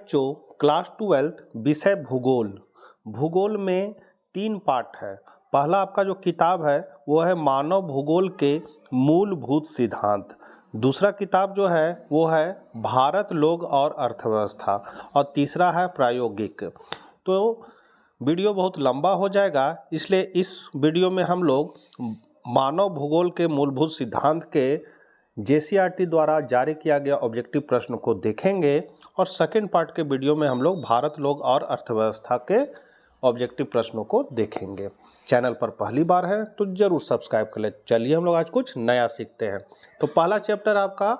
बच्चों, क्लास 12 विषय भूगोल। भूगोल में 3 पार्ट है। पहला आपका जो किताब है वो है मानव भूगोल के मूलभूत सिद्धांत। दूसरा किताब जो है वो है भारत, लोग और अर्थव्यवस्था, और तीसरा है प्रायोगिक। तो वीडियो बहुत लंबा हो जाएगा, इसलिए इस वीडियो में हम लोग मानव भूगोल के मूलभूत सिद्धांत के JCRT द्वारा जारी किया गया ऑब्जेक्टिव प्रश्न को देखेंगे, और सेकेंड पार्ट के वीडियो में हम लोग भारत, लोग और अर्थव्यवस्था के ऑब्जेक्टिव प्रश्नों को देखेंगे। चैनल पर पहली बार है तो जरूर सब्सक्राइब कर ले। चलिए हम लोग आज कुछ नया सीखते हैं। तो पहला चैप्टर आपका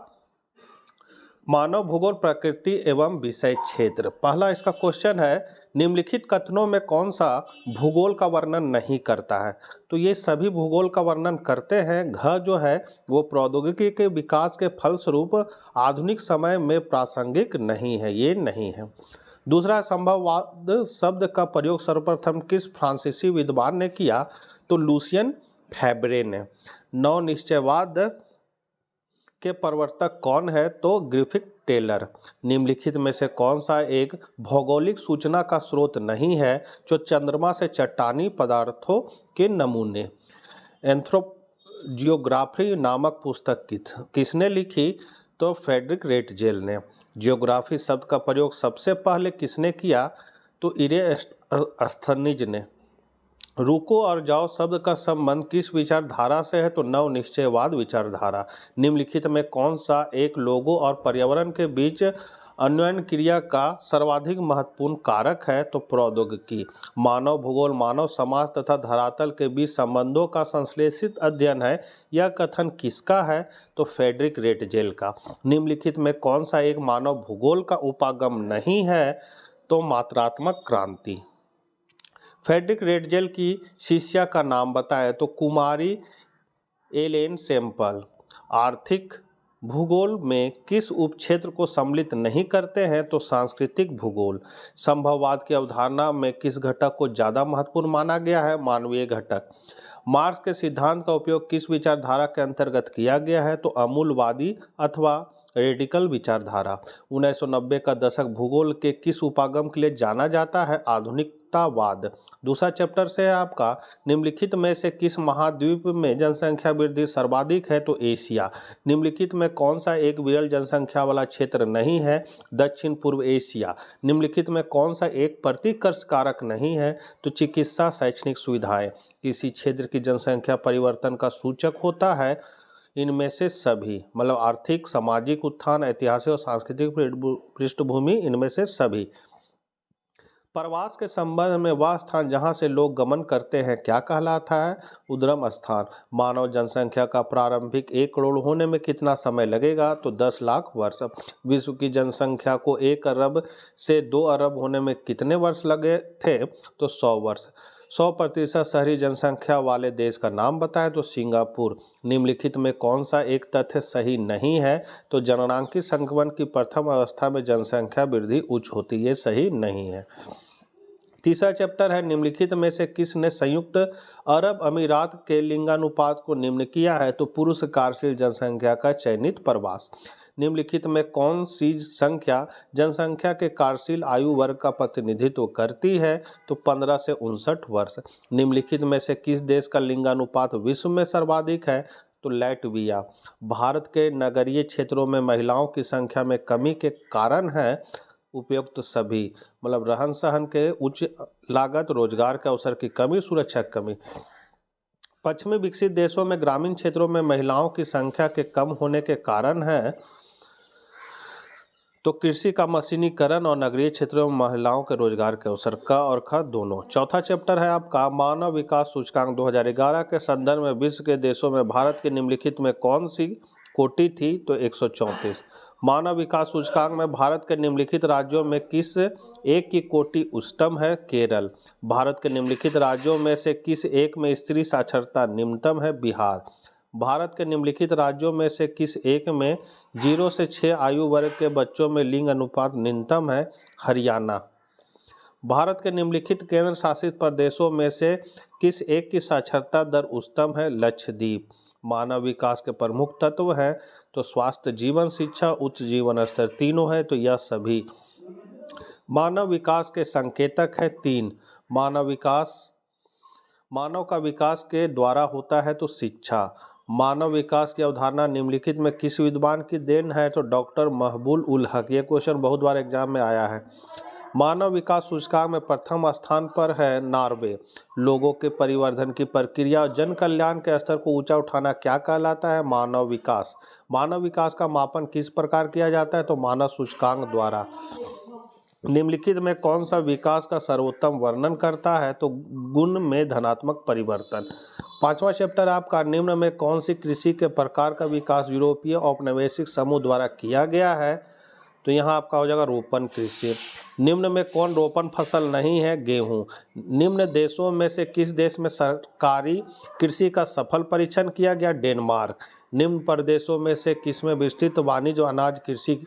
मानव भूगोल, प्रकृति एवं विषय क्षेत्र। पहला इसका क्वेश्चन है, निम्नलिखित कथनों में कौन सा भूगोल का वर्णन नहीं करता है? तो ये सभी भूगोल का वर्णन करते हैं। घ जो है वो प्रौद्योगिकी के विकास के फलस्वरूप आधुनिक समय में प्रासंगिक नहीं है, ये नहीं है। दूसरा, संभववाद शब्द का प्रयोग सर्वप्रथम किस फ्रांसीसी विद्वान ने किया? तो लुसियन फैब्रे ने। नव निश्चयवाद के प्रवर्तक कौन है? तो ग्रिफिथ टेलर। निम्नलिखित में से कौन सा एक भौगोलिक सूचना का स्रोत नहीं है? जो चंद्रमा से चट्टानी पदार्थों के नमूने। एंथ्रोजियोग्राफी नामक पुस्तक किसने लिखी? तो फ्रेडरिक रेटजेल ने। जियोग्राफी शब्द का प्रयोग सबसे पहले किसने किया? तो इरेस्थनीज ने। रुको और जाओ शब्द का संबंध किस विचारधारा से है? तो नव निश्चयवाद विचारधारा। निम्नलिखित में कौन सा एक लोगों और पर्यावरण के बीच अन्वयन क्रिया का सर्वाधिक महत्वपूर्ण कारक है? तो प्रौद्योगिकी। मानव भूगोल मानव समाज तथा धरातल के बीच संबंधों का संश्लेषित अध्ययन है। यह कथन किसका है? तो फ्रेडरिक रेटजेल का। निम्नलिखित में कौन सा एक मानव भूगोल का उपागम नहीं है? तो मात्रात्मक क्रांति। फ्रेडरिक रेटजेल की शिष्या का नाम बताएं? तो कुमारी एलेन सेम्पल। आर्थिक भूगोल में किस उपक्षेत्र को सम्मिलित नहीं करते हैं? तो सांस्कृतिक भूगोल। संभववाद की अवधारणा में किस घटक को ज़्यादा महत्वपूर्ण माना गया है? मानवीय घटक। मार्क्स के सिद्धांत का उपयोग किस विचारधारा के अंतर्गत किया गया है? तो अमूलवादी अथवा रेडिकल विचारधारा। 1990 का दशक भूगोल के किस उपागम के लिए जाना जाता है? आधुनिकतावाद। दूसरा चैप्टर से है आपका, निम्नलिखित में से किस महाद्वीप में जनसंख्या वृद्धि सर्वाधिक है? तो एशिया। निम्नलिखित में कौन सा एक विरल जनसंख्या वाला क्षेत्र नहीं है? दक्षिण पूर्व एशिया। निम्नलिखित में कौन सा एक प्रतिकर्ष कारक नहीं है? तो चिकित्सा शैक्षणिक सुविधाएं। किसी क्षेत्र की जनसंख्या परिवर्तन का सूचक होता है? इनमें से सभी, मतलब आर्थिक, सामाजिक उत्थान, ऐतिहासिक और सांस्कृतिक पृष्ठभूमि, इनमें से सभी। प्रवास के संबंध में वह स्थान जहां से लोग गमन करते हैं क्या कहलाता है? उद्गम स्थान। मानव जनसंख्या का प्रारंभिक 1 करोड़ होने में कितना समय लगेगा? तो 10 लाख वर्ष। विश्व की जनसंख्या को 1 अरब से 2 अरब होने में कितने वर्ष लगे थे? तो 100 वर्ष। 100% शहरी जनसंख्या वाले देश का नाम बताएं? तो सिंगापुर। निम्नलिखित में कौन सा एक तथ्य सही नहीं है? तो जननांकी संक्रमण की प्रथम अवस्था में जनसंख्या वृद्धि उच्च होती है, सही नहीं है। तीसरा चैप्टर है, निम्नलिखित में से किसने संयुक्त अरब अमीरात के लिंगानुपात को निम्न किया है? तो पुरुष कार्यशील जनसंख्या का चयनित प्रवास। निम्नलिखित में कौन सी संख्या जनसंख्या के कार्यशील आयु वर्ग का प्रतिनिधित्व करती है? तो 15 से 59 वर्ष। निम्नलिखित में से किस देश का लिंगानुपात विश्व में सर्वाधिक है? तो लैटविया। भारत के नगरीय क्षेत्रों में महिलाओं की संख्या में कमी के कारण है? उपयुक्त सभी, मतलब रहन सहन के उच्च लागत, रोजगार के अवसर की कमी, सुरक्षा की कमी। पश्चिमी विकसित देशों में ग्रामीण क्षेत्रों में महिलाओं की संख्या के कम होने के कारण है? तो कृषि का मशीनीकरण और नगरीय क्षेत्रों में महिलाओं के रोजगार के अवसर का और का दोनों। चौथा चैप्टर है आपका मानव विकास सूचकांक 2011 के संदर्भ में विश्व के देशों में भारत के निम्नलिखित में कौन सी कोटि थी? तो 134। मानव विकास सूचकांक में भारत के निम्नलिखित राज्यों में किस एक की कोटि उच्चतम है? केरल। भारत के निम्नलिखित राज्यों में से किस एक में स्त्री साक्षरता निम्नतम है? बिहार। भारत के निम्नलिखित राज्यों में से किस एक में 0 से 6 आयु वर्ग के बच्चों में लिंग अनुपात न्यूनतम है? हरियाणा। भारत के निम्नलिखित केंद्र शासित प्रदेशों में से किस एक की साक्षरता दर उच्चतम है? लक्षद्वीप। मानव विकास के प्रमुख तत्व हैं? तो स्वास्थ्य, जीवन, शिक्षा, उच्च जीवन स्तर, तीनों है, तो यह सभी। मानव विकास के संकेतक है 3। मानव का विकास के द्वारा होता है तो शिक्षा। मानव विकास की अवधारणा निम्नलिखित में किस विद्वान की देन है? तो डॉक्टर महबूब उल हक। ये क्वेश्चन बहुत बार एग्जाम में आया है। मानव विकास सूचकांक में प्रथम स्थान पर है नॉर्वे। लोगों के परिवर्धन की प्रक्रिया और जन कल्याण के स्तर को ऊंचा उठाना क्या कहलाता है? मानव विकास। मानव विकास का मापन किस प्रकार किया जाता है? तो मानव सूचकांक द्वारा। निम्नलिखित में कौन सा विकास का सर्वोत्तम वर्णन करता है? तो गुण में धनात्मक परिवर्तन। 5वां चैप्टर आपका निम्न में कौन सी कृषि के प्रकार का विकास यूरोपीय औपनिवेशिक समूह द्वारा किया गया है? तो यहाँ आपका हो जाएगा रोपण कृषि। निम्न में कौन रोपण फसल नहीं है? गेहूं। निम्न देशों में से किस देश में सरकारी कृषि का सफल परीक्षण किया गया? डेनमार्क। निम्न प्रदेशों में से किसमें विस्तृत वाणिज्य अनाज कृषि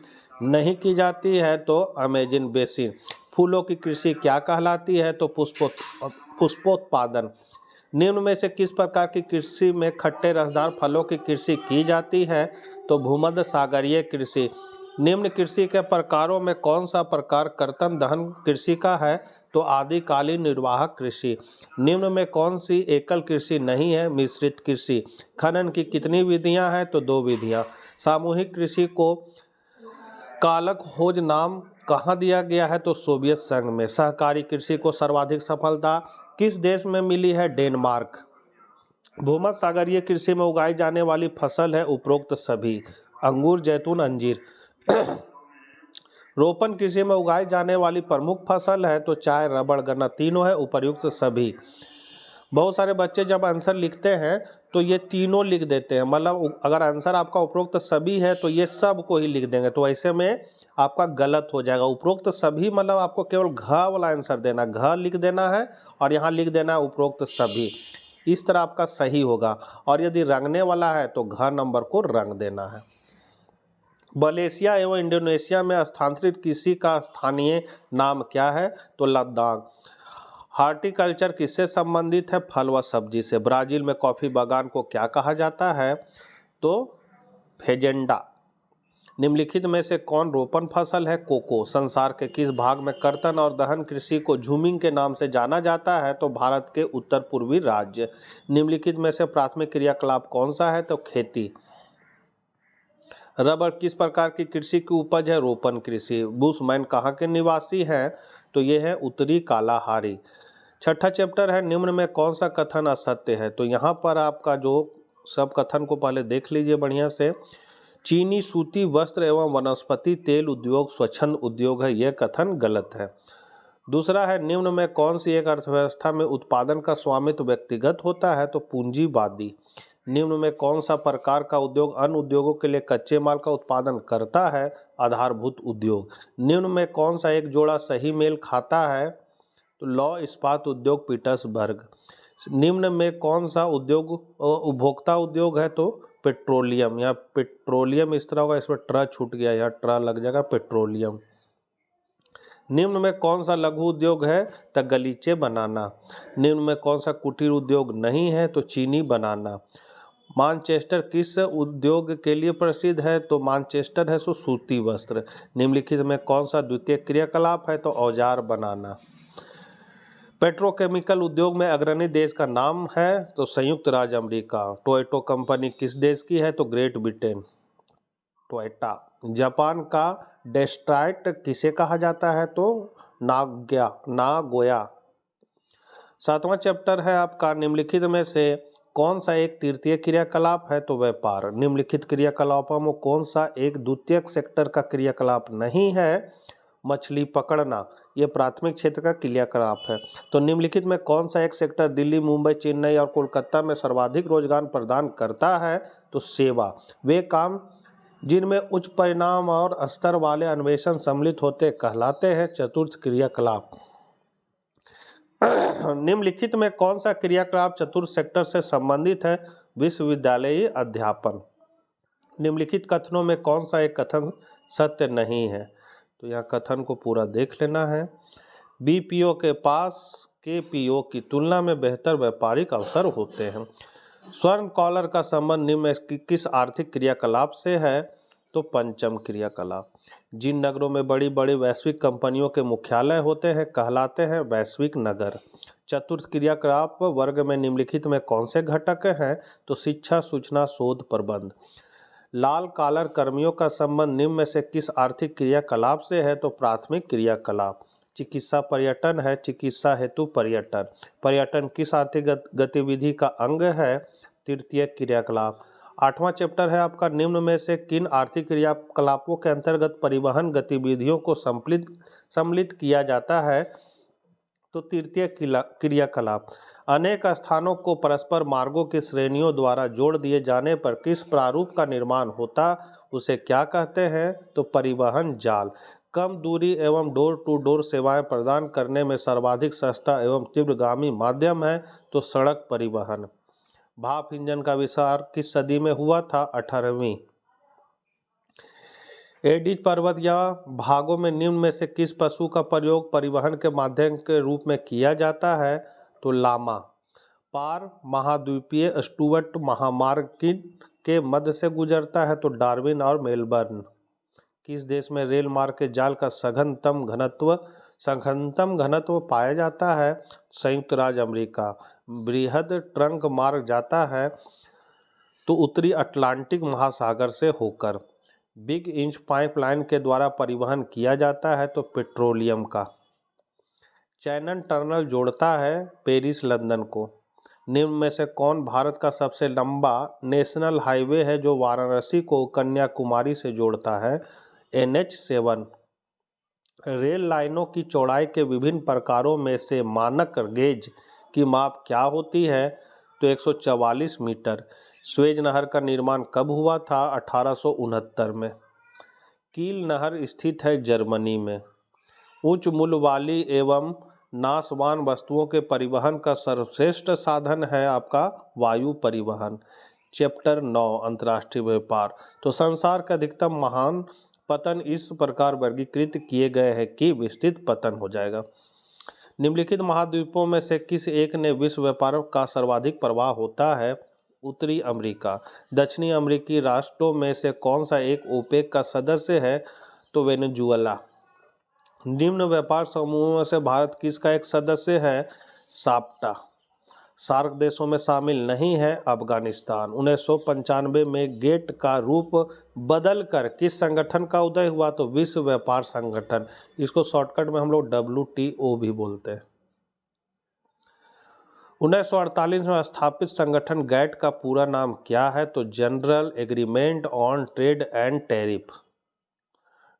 नहीं की जाती है? तो अमेजन बेसिन। फूलों की कृषि क्या कहलाती है? तो पुष्पोत्पादन। निम्न में से किस प्रकार की कृषि में खट्टे रसदार फलों की कृषि की जाती है? तो भूमध्य सागरीय कृषि। निम्न कृषि के प्रकारों में कौन सा प्रकार कर्तन दहन कृषि का है? तो आदिकालीन निर्वाहक कृषि। निम्न में कौन सी एकल कृषि नहीं है? मिश्रित कृषि। खनन की कितनी विधियां हैं? तो 2 विधियां। सामूहिक कृषि को कालक खोज नाम कहाँ दिया गया है? तो सोवियत संघ में। सहकारी कृषि को सर्वाधिक सफलता किस देश में मिली है? डेनमार्क। भूमध्य सागरीय कृषि में उगाई जाने वाली फसल है उपरोक्त सभी। अंगूर, जैतून, अंजीर। रोपण कृषि में उगाई जाने वाली प्रमुख फसल है तो चाय, रबड़, गन्ना, तीनों है उपयुक्त सभी। बहुत सारे बच्चे जब आंसर लिखते हैं तो ये तीनों लिख देते हैं, मतलब अगर आंसर आपका उपरोक्त सभी है तो ये सब को ही लिख देंगे, तो ऐसे में आपका गलत हो जाएगा। उपरोक्त सभी मतलब आपको केवल घ वाला आंसर देना, घ लिख देना है और यहाँ लिख देना है उपरोक्त सभी, इस तरह आपका सही होगा। और यदि रंगने वाला है तो घ नंबर को रंग देना है। मलेशिया एवं इंडोनेशिया में स्थानांतरित कृषि का स्थानीय नाम क्या है? तो लद्दाख। हार्टिकल्चर किससे संबंधित है? फल व सब्जी से। ब्राजील में कॉफी बागान को क्या कहा जाता है? तो फेजेंडा। निम्नलिखित में से कौन रोपण फसल है? कोको। संसार के किस भाग में कर्तन और दहन कृषि को झूमिंग के नाम से जाना जाता है? तो भारत के उत्तर पूर्वी राज्य। निम्नलिखित में से प्राथमिक क्रियाकलाप कौन सा है? तो खेती। रबर किस प्रकार की कृषि की उपज है? रोपण कृषि। बुशमैन कहाँ के निवासी हैं? तो ये है उत्तरी कालाहारी। 6ठा चैप्टर है निम्न में कौन सा कथन असत्य है? तो यहाँ पर आपका जो सब कथन को पहले देख लीजिए बढ़िया से। चीनी सूती वस्त्र एवं वनस्पति तेल उद्योग स्वच्छंद उद्योग है, यह कथन गलत है। दूसरा है निम्न में कौन सी एक अर्थव्यवस्था में उत्पादन का स्वामित्व व्यक्तिगत होता है? तो पूंजीवादी। निम्न में कौन सा प्रकार का उद्योग अन्य उद्योगों के लिए कच्चे माल का उत्पादन करता है? आधारभूत उद्योग। निम्न में कौन सा एक जोड़ा सही मेल खाता है? तो लौ इस्पात उद्योग पीटर्सबर्ग। निम्न में कौन सा उद्योग उपभोक्ता उद्योग है? तो पेट्रोलियम। यहाँ पेट्रोलियम इस तरह होगा, इसमें ट्र छूट गया, यहाँ ट्र लग जाएगा पेट्रोलियम। निम्न में कौन सा लघु उद्योग है? तो गलीचे बनाना। निम्न में कौन सा कुटीर उद्योग नहीं है? तो चीनी बनाना। मानचेस्टर किस उद्योग के लिए प्रसिद्ध है? तो मानचेस्टर है सो सूती वस्त्र। निम्नलिखित में कौन सा द्वितीय क्रियाकलाप है? तो औजार बनाना। पेट्रोकेमिकल उद्योग में अग्रणी देश का नाम है? तो संयुक्त राज्य अमेरिका। टोयोटा कंपनी किस देश की है? तो ग्रेट ब्रिटेन। टोयोटा। जापान का डेस्ट्रॉयट किसे कहा जाता है? तो नागोया। 7वां चैप्टर है आपका निम्नलिखित में से कौन सा एक तृतीय क्रियाकलाप है? तो व्यापार। निम्नलिखित क्रियाकलापों में कौन सा एक द्वितीयक सेक्टर का क्रियाकलाप नहीं है? मछली पकड़ना, यह प्राथमिक क्षेत्र का क्रियाकलाप है। तो निम्नलिखित में कौन सा एक सेक्टर दिल्ली, मुंबई, चेन्नई और कोलकाता में सर्वाधिक रोजगार प्रदान करता है? तो सेवा। वे काम जिनमें उच्च परिणाम और स्तर वाले अन्वेषण सम्मिलित होते कहलाते हैं चतुर्थ क्रियाकलाप। निम्नलिखित में कौन सा क्रियाकलाप चतुर्थ सेक्टर से संबंधित है? विश्वविद्यालयी अध्यापन। निम्नलिखित कथनों में कौन सा एक कथन सत्य नहीं है? तो यहाँ कथन को पूरा देख लेना है। बीपीओ के पास केपीओ की तुलना में बेहतर व्यापारिक अवसर होते हैं। स्वर्ण कॉलर का संबंध निम्न में किस आर्थिक क्रियाकलाप से है? तो पंचम क्रियाकलाप। जिन नगरों में बड़ी बड़ी वैश्विक कंपनियों के मुख्यालय होते हैं कहलाते हैं वैश्विक नगर। चतुर्थ क्रियाकलाप वर्ग में निम्नलिखित में कौन से घटक हैं? तो शिक्षा, सूचना, शोध, प्रबंध। लाल कॉलर कर्मियों का संबंध निम्न में से किस आर्थिक क्रियाकलाप से है? तो प्राथमिक क्रियाकलाप। चिकित्सा पर्यटन है, चिकित्सा हेतु पर्यटन। पर्यटन किस आर्थिक गतिविधि का अंग है? तृतीय क्रियाकलाप। 8वां चैप्टर है आपका, निम्न में से किन आर्थिक क्रियाकलापों के अंतर्गत परिवहन गतिविधियों को सम्मिलित किया जाता है? तो तृतीय क्रियाकलाप। अनेक स्थानों को परस्पर मार्गों की श्रेणियों द्वारा जोड़ दिए जाने पर किस प्रारूप का निर्माण होता, उसे क्या कहते हैं? तो परिवहन जाल। कम दूरी एवं डोर टू डोर सेवाएं प्रदान करने में सर्वाधिक सस्ता एवं तीव्रगामी माध्यम है? तो सड़क परिवहन। भाप इंजन का आविष्कार किस सदी में हुआ था? 18वीं। एडिज पर्वत या भागों में निम्न में से किस पशु का प्रयोग परिवहन के माध्यम के रूप में किया जाता है? तो लामा। पार महाद्वीपीय स्टुअर्ट महामार्ग के मध्य से गुजरता है? तो डार्विन और मेलबर्न। किस देश में रेल मार्ग के जाल का सघनतम घनत्व पाया जाता है? संयुक्त राज्य अमेरिका। बृहद ट्रंक मार्ग जाता है तो उत्तरी अटलांटिक महासागर से होकर। बिग इंच पाइपलाइन के द्वारा परिवहन किया जाता है? तो पेट्रोलियम का। चैनन टनल जोड़ता है पेरिस लंदन को। निम्न में से कौन भारत का सबसे लंबा नेशनल हाईवे है जो वाराणसी को कन्याकुमारी से जोड़ता है? NH7। रेल लाइनों की चौड़ाई के विभिन्न प्रकारों में से मानक गेज की माप क्या होती है? तो 144 मीटर। स्वेज नहर का निर्माण कब हुआ था? 1869 में। कील नहर स्थित है जर्मनी में। उच्च मूल्य वाली एवं नाशवान वस्तुओं के परिवहन का सर्वश्रेष्ठ साधन है आपका वायु परिवहन। चैप्टर 9 अंतर्राष्ट्रीय व्यापार। तो संसार के अधिकतम महान पतन इस प्रकार वर्गीकृत किए गए हैं कि विस्तृत पतन हो जाएगा। निम्नलिखित महाद्वीपों में से किस एक ने विश्व व्यापार का सर्वाधिक प्रवाह होता है? उत्तरी अमेरिका। दक्षिणी अमेरिकी राष्ट्रों में से कौन सा एक ओपेक का सदस्य है? तो वेनेजुएला। निम्न व्यापार समूहों से भारत किसका एक सदस्य है? साप्टा। सार्क देशों में शामिल नहीं है अफगानिस्तान। 1995 में गेट का रूप बदलकर किस संगठन का उदय हुआ? तो विश्व व्यापार संगठन। इसको शॉर्टकट में हम लोग WTO भी बोलते हैं। 1948 में स्थापित संगठन गैट का पूरा नाम क्या है? तो general agreement on trade and tariff.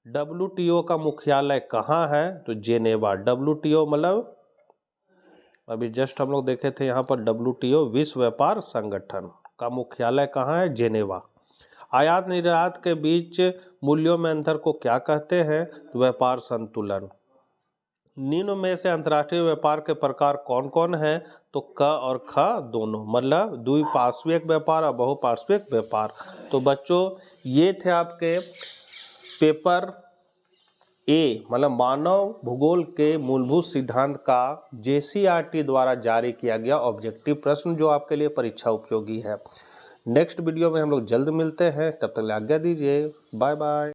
WTO का मुख्यालय कहाँ है? तो जेनेवा। WTO मतलब अभी जस्ट हम लोग देखे थे यहाँ पर WTO विश्व व्यापार संगठन का मुख्यालय कहाँ है? जेनेवा। आयात निर्यात के बीच मूल्यों में अंतर को क्या कहते हैं? व्यापार संतुलन। निम्न में से अंतर्राष्ट्रीय व्यापार के प्रकार कौन कौन हैं? तो क और ख दोनों, मतलब द्विपार्श्विक व्यापार और बहुपार्श्विक व्यापार। तो बच्चों ये थे आपके पेपर ए मतलब मानव भूगोल के मूलभूत सिद्धांत का JCRT द्वारा जारी किया गया ऑब्जेक्टिव प्रश्न जो आपके लिए परीक्षा उपयोगी है। नेक्स्ट वीडियो में हम लोग जल्द मिलते हैं, तब तक आज्ञा दीजिए। Bye bye.